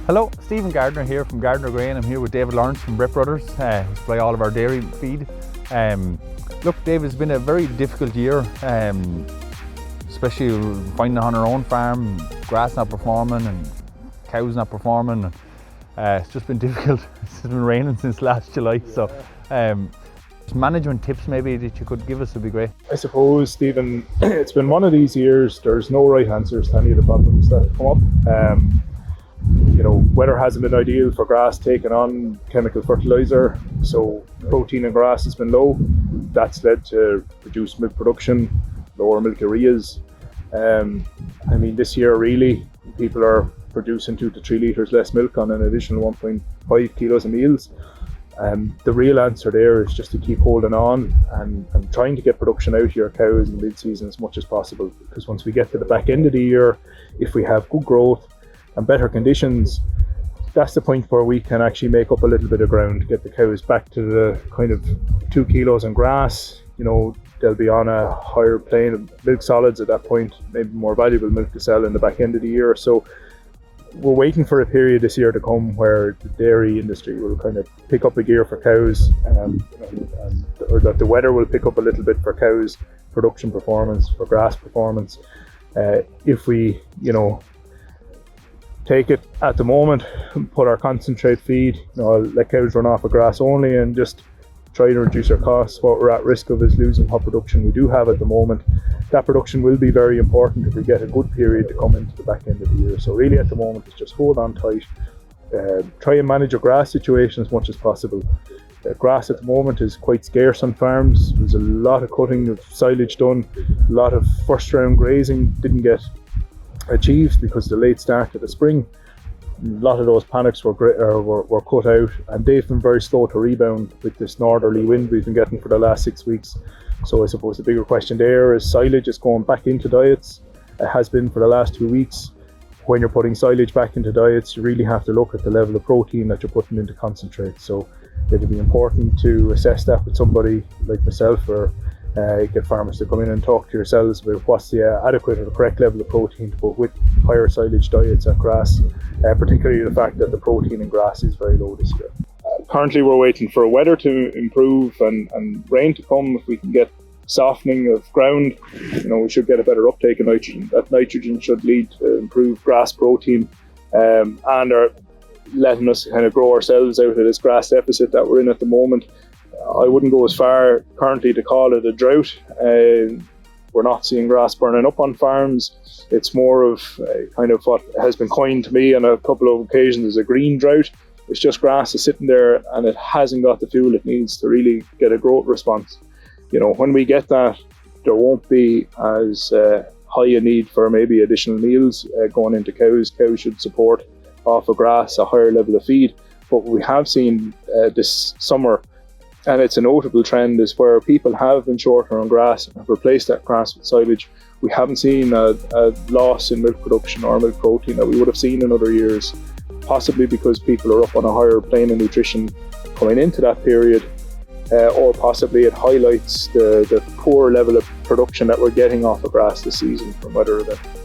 Hello, Stephen Gardiner here from Gardiner Grain. I'm here with David Lawrence from Brett Brothers, who supply all of our dairy feed. Look, Dave, it's been a very difficult year, especially finding on our own farm, grass not performing and cows not performing. It's just been difficult. It's been raining since last July, so management tips maybe that you could give us would be great. I suppose, Stephen, it's been one of these years. There's no right answers to any of the problems that come up. Weather hasn't been ideal for grass taking on chemical fertiliser, so protein in grass has been low. That's led to reduced milk production, lower milk ureas. This year really, people are producing 2 to 3 litres less milk on an additional 1.5 kilos of meals. The real answer there is just to keep holding on and trying to get production out of your cows in mid-season as much as possible, because once we get to the back end of the year, if we have good growth and better conditions, that's the point where we can actually make up a little bit of ground, get the cows back to the kind of 2 kilos in grass. They'll be on a higher plane of milk solids at that point, maybe more valuable milk to sell in the back end of the year. So we're waiting for a period this year to come where the dairy industry will kind of pick up a gear for cows, or that the weather will pick up a little bit for cows, production performance, for grass performance. If we, take it at the moment, put our concentrate feed, let cows run off of grass only and just try to reduce our costs. What we're at risk of is losing what production we do have at the moment. That production will be very important if we get a good period to come into the back end of the year. So really at the moment it's just hold on tight, try and manage your grass situation as much as possible. Grass at the moment is quite scarce on farms. There's a lot of cutting of silage done, a lot of first round grazing didn't get achieved because the late start of the spring. A lot of those paddocks were cut out, and they've been very slow to rebound with this northerly wind we've been getting for the last 6 weeks. So I suppose the bigger question there is silage is going back into diets. It has been for the last 2 weeks. When you're putting silage back into diets, you really have to look at the level of protein that you're putting into concentrate. So it'll be important to assess that with somebody like myself, or get farmers to come in and talk to yourselves about what's the adequate or the correct level of protein to put with higher silage diets at grass, particularly the fact that the protein in grass is very low this year. Currently we're waiting for weather to improve and rain to come. If we can get softening of ground, we should get a better uptake of nitrogen. That nitrogen should lead to improved grass protein and are letting us kind of grow ourselves out of this grass deficit that we're in at the moment. I wouldn't go as far currently to call it a drought. We're not seeing grass burning up on farms. It's more of kind of what has been coined to me on a couple of occasions as a green drought. It's just grass is sitting there and it hasn't got the fuel it needs to really get a growth response. When we get that, there won't be as high a need for maybe additional meals going into cows. Cows should support off of grass a higher level of feed. But we have seen this summer, and it's a notable trend, is where people have been shorter on grass and have replaced that grass with silage. We haven't seen a loss in milk production or milk protein that we would have seen in other years, possibly because people are up on a higher plane of nutrition coming into that period, or possibly it highlights the poor level of production that we're getting off of grass this season from weather events.